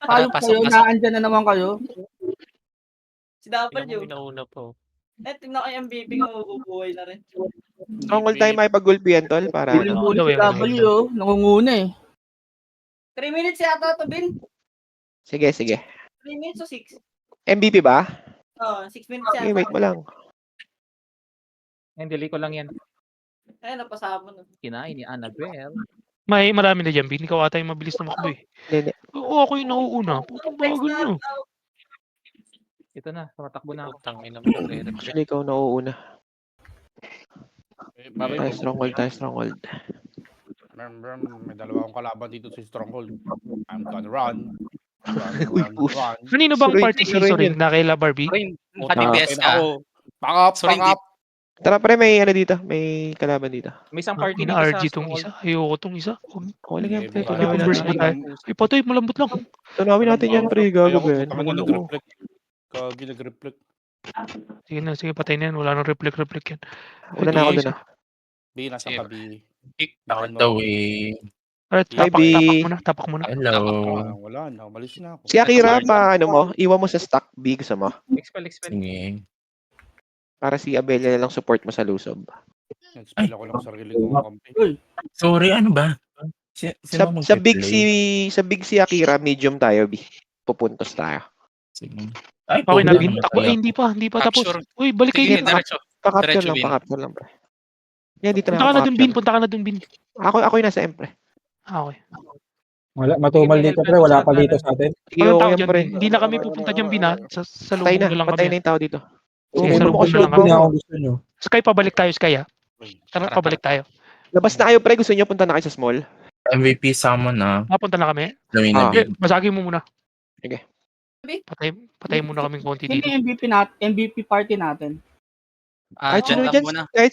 Hayop kayo, naandyan na naman kayo. Si Dapper Tingnan mo, yun. inauna po. Tingnan ko yung MVP nga mabubuhay na rin. Stronghold tayo makipag-gulpihan, tol, para Piling ano. mo si W, nangunguna eh. 3 minutes yata to, Bin. Sige, sige. 3 minutes o 6? MVP ba? Oo, 6 minutes yata. Okay, wait mo lang. Hindi ko lang yan. Ayun, napasama na. Kinain ni Annabelle. May marami na dyan, Bin. Ikaw ata yung mabilis na makbo eh. Hindi. Oo, ako yung nauuna. Putang bagal nyo. Ito na, tumatakbo na ako. Putang ina mo, nagre-reflect. Actually, ikaw nauuna. Bakit? Tayo stronghold. Remember, may dalawa akong kalaban dito sa Stronghold. I'm gonna run. Uy, push. Kanino bang Surin, party surin scissoring na kay La Barbie? Pati-best ka. Pang up. Tara pre, may ano dito. May kalaban dito. May isang party dito RG sa tong Stronghold. isa. Ayoko tong isa. Okay lang yan, pre. May Tunawin converse natin mo tayo. yan. Ay, patay, malambot lang. Tunawin natin yan, pre. Gago ba yan? Kami Ano mo? nag-reflect. Kagi nag-reflect. Sige na, sige, patay na yan. Wala nang reflect yan. Una na ako doon ah. B, nasa tabi. Bakit daw eh? Alright, Hi, B. tapak mo na. Hello. Wala na, umalis na ako. Si Akira, ano mo? Iwan mo sa stock B, gusto mo? Expel. Sige. Para si Abelia na lang support mo sa lusob. Nag-spell ako lang sarili kong kampi. Sorry, ano ba? Sa big si Akira, medium tayo, B. Pupuntos tayo. Sige. Ay, Okay na, pumunta Bin. Takbo. tayo. Ay, hindi pa tapos. Capture. Uy, balik kayo Sige, dito. diretso. Pakapture Diretso, lang, pre. Yan, dito Punta na ka na ako dun, Bin. pakapture. Punta ka na dun, Bin. Ako yung nasa M, pre. Okay. Wala, matumal dito pre, wala pa dito sa atin. Sige, Walang tao okay yan, dyan. pre. Hindi na kami pupunta dyan, Bin, ha? Sa Patay lubong na, na lang patay na kami. yung tao dito. Sige, Puno sa mo lubong kasi na lang yung kami. Ako gusto nyo. Sky, pabalik tayo, Sky, ha? Tara, pabalik tayo. Labas na kayo, pre. Gusto nyo punta na kayo sa small? MVP summon na. Punta na kami. Gawin Ah. na din. Basagin mo muna. Sige. Patay muna kaming konti Sino dito. yung MVP party natin? Kahit sino Jan dyan, muna. kahit